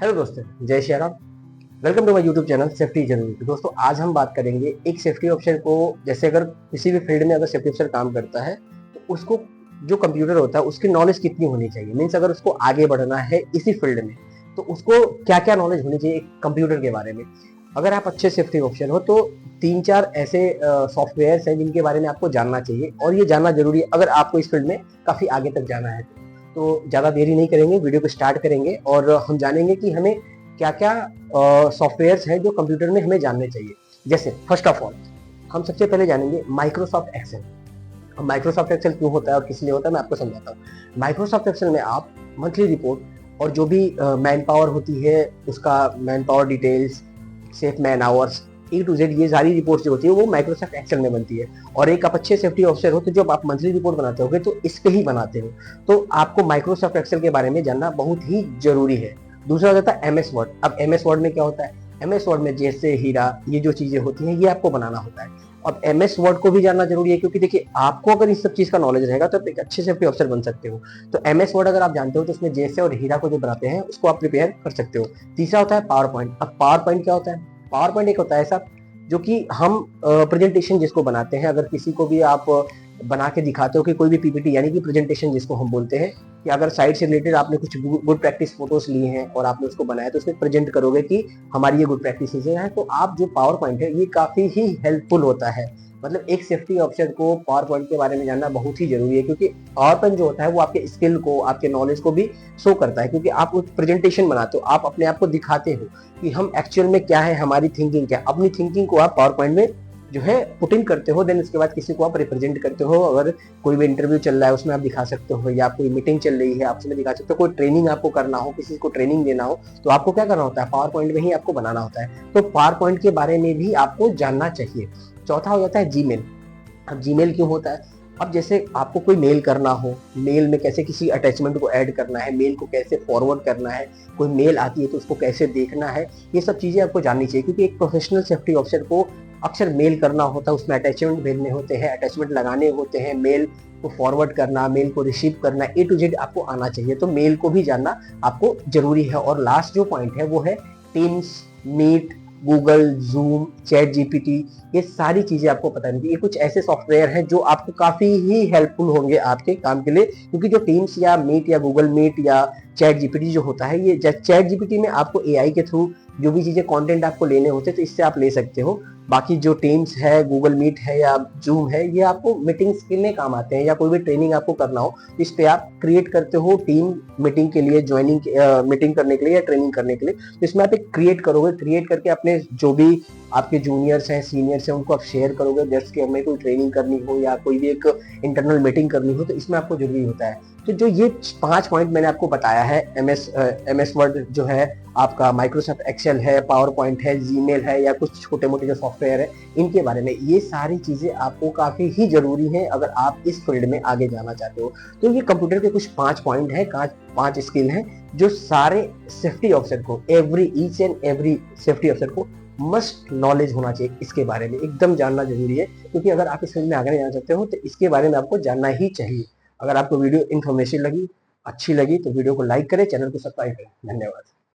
Hello दोस्तों, जय Shri Ram. Welcome to my YouTube channel safety जरूरी। तो दोस्तों आज हम बात करेंगे एक सेफ्टी ऑफिसर को, जैसे अगर किसी भी फील्ड में अगर सेफ्टी ऑफिसर काम करता है तो उसको जो कंप्यूटर होता है उसकी नॉलेज कितनी होनी चाहिए। मीन्स अगर उसको आगे बढ़ना है इसी फील्ड में तो उसको क्या क्या नॉलेज होनी चाहिए एक कंप्यूटर के बारे में। अगर आप अच्छे सेफ्टी ऑफिसर हो तो 3-4 ऐसे सॉफ्टवेयर हैं जिनके बारे में आपको जानना चाहिए और ये जानना जरूरी है अगर आपको इस फील्ड में काफी आगे तक जाना है। तो ज़्यादा देरी नहीं करेंगे, वीडियो को स्टार्ट करेंगे और हम जानेंगे कि हमें क्या क्या सॉफ्टवेयर्स हैं जो कंप्यूटर में हमें जानने चाहिए। जैसे फर्स्ट ऑफ ऑल हम सबसे पहले जानेंगे माइक्रोसॉफ्ट एक्सेल। माइक्रोसॉफ्ट एक्सेल क्यों होता है और किस लिए होता है मैं आपको समझाता हूँ। माइक्रोसॉफ्ट एक्सेल में आप मंथली रिपोर्ट और जो भी मैन पावर होती है उसका manpower details, safe man hours, A to Z, ये सारी रिपोर्ट जो होती है वो माइक्रोसॉफ्ट एक्सेल में बनती है। और एक आप अच्छे सेफ्टी ऑफिसर हो तो जब आप मंथली रिपोर्ट बनाते होगे तो इस पे ही बनाते हो, तो आपको माइक्रोसॉफ्ट एक्सेल के बारे में जानना बहुत ही जरूरी है। दूसरा हो जाता है एमएस वर्ड। अब एमएस वर्ड में क्या होता है, एमएस वर्ड में जैसे हीरा, ये जो चीजें होती हैं ये आपको बनाना होता है। अब एमएस वर्ड को भी जानना जरूरी है क्योंकि देखिए आपको अगर इस सब चीज का नॉलेज रहेगा तो आप एक अच्छे सेफ्टी ऑफिसर बन सकते हो। तो एमएस वर्ड अगर आप जानते हो तो उसमें जैसे और हीरा को जो बनाते हैं उसको आप प्रिपेयर कर सकते हो। तीसरा होता है पावर पॉइंट। अब पावर पॉइंट क्या होता है, पावर पॉइंट एक होता है ऐसा जो कि हम प्रेजेंटेशन जिसको बनाते हैं, अगर किसी को भी आप बना के दिखाते हो कि कोई भी पीपीटी यानी कि प्रेजेंटेशन जिसको हम बोलते हैं, कि अगर साइड से रिलेटेड आपने कुछ गुड प्रैक्टिस फोटोज लिए हैं और आपने उसको बनाया तो उसमें प्रेजेंट करोगे कि हमारी ये गुड प्रैक्टिसेस हैं, तो आप जो पावर पॉइंट है ये काफी ही हेल्पफुल होता है। मतलब एक सेफ्टी ऑफिसर को पावर पॉइंट के बारे में जानना बहुत ही जरूरी है क्योंकि पावर पॉइंट जो होता है वो आपके स्किल को, आपके नॉलेज को भी शो करता है क्योंकि आप उस प्रेजेंटेशन बनाते हो, आप अपने आप को दिखाते हो कि हम एक्चुअल में क्या है, हमारी थिंकिंग क्या है। अपनी थिंकिंग को आप पावर पॉइंट में जो है पुट इन करते हो, देन उसके बाद किसी को आप रिप्रेजेंट करते हो। अगर कोई भी इंटरव्यू चल रहा है उसमें आप दिखा सकते हो, या कोई मीटिंग चल रही है आप उसमें दिखा सकते हो, कोई ट्रेनिंग आपको करना हो, किसी को ट्रेनिंग देना हो तो आपको क्या करना होता है, पावर पॉइंट में ही आपको बनाना होता है। तो पावर पॉइंट के बारे में भी आपको जानना चाहिए। चौथा हो जाता है जीमेल। अब जीमेल क्यों होता है, अब जैसे आपको कोई मेल करना हो, मेल में कैसे किसी अटैचमेंट को ऐड करना है, मेल को कैसे फॉरवर्ड करना है, कोई मेल आती है तो उसको कैसे देखना है, ये सब चीजें आपको जाननी चाहिए क्योंकि एक प्रोफेशनल सेफ्टी ऑफिसर को अक्सर मेल करना होता है, उसमें अटैचमेंट भेजने होते हैं, अटैचमेंट लगाने होते हैं, मेल को फॉरवर्ड करना, मेल को रिसीव करना, ए टू जेड आपको आना चाहिए। तो मेल को भी जानना आपको जरूरी है। और लास्ट जो पॉइंट है वो है Teams, Meet, Google, Zoom, ChatGPT, ये सारी चीजें आपको पता नहीं। ये कुछ ऐसे सॉफ्टवेयर हैं जो आपको काफी ही हेल्पफुल होंगे आपके काम के लिए क्योंकि जो टीम्स या मीट या गूगल मीट या चैट जीपीटी जो होता है, ये चैट जीपीटी में आपको एआई के थ्रू जो भी चीजें कंटेंट आपको लेने होते हैं तो इससे आप ले सकते हो। बाकी जो टीम्स है, गूगल मीट है या जूम है, ये आपको मीटिंग्स के लिए काम आते हैं, या कोई भी ट्रेनिंग आपको करना हो इस पे आप क्रिएट करते हो टीम मीटिंग के लिए, ज्वाइनिंग मीटिंग करने के लिए या ट्रेनिंग करने के लिए। तो इसमें आप एक क्रिएट करोगे, क्रिएट करके अपने जो भी आपके जूनियर्स हैं, सीनियर्स हैं, उनको आप शेयर करोगे। जस्ट कि हमें कोई ट्रेनिंग करनी हो या कोई भी एक इंटरनल मीटिंग करनी हो तो इसमें आपको जरूरी होता है। तो जो ये 5 पॉइंट मैंने आपको बताया है, एमएस वर्ड जो है आपका, माइक्रोसॉफ्ट एक्सेल है, पावर पॉइंट है, जीमेल है, या कुछ छोटे मोटे जो सॉफ्टवेयर है, इनके बारे में ये सारी चीजें आपको काफी ही जरूरी है अगर आप इस फील्ड में आगे जाना चाहते हो। तो ये कंप्यूटर के कुछ 5 पॉइंट है, 5 स्किल हैं जो सारे सेफ्टी ऑफिसर को, each and every safety officer को मस्ट नॉलेज होना चाहिए। इसके बारे में एकदम जानना जरूरी है क्योंकि अगर आप इस फील्ड में आगे नहीं जाना चाहते हो तो इसके बारे में आपको जानना ही चाहिए। अगर आपको वीडियो इन्फॉर्मेटिव लगी, अच्छी लगी तो वीडियो को लाइक करें, चैनल को सब्सक्राइब करें। धन्यवाद।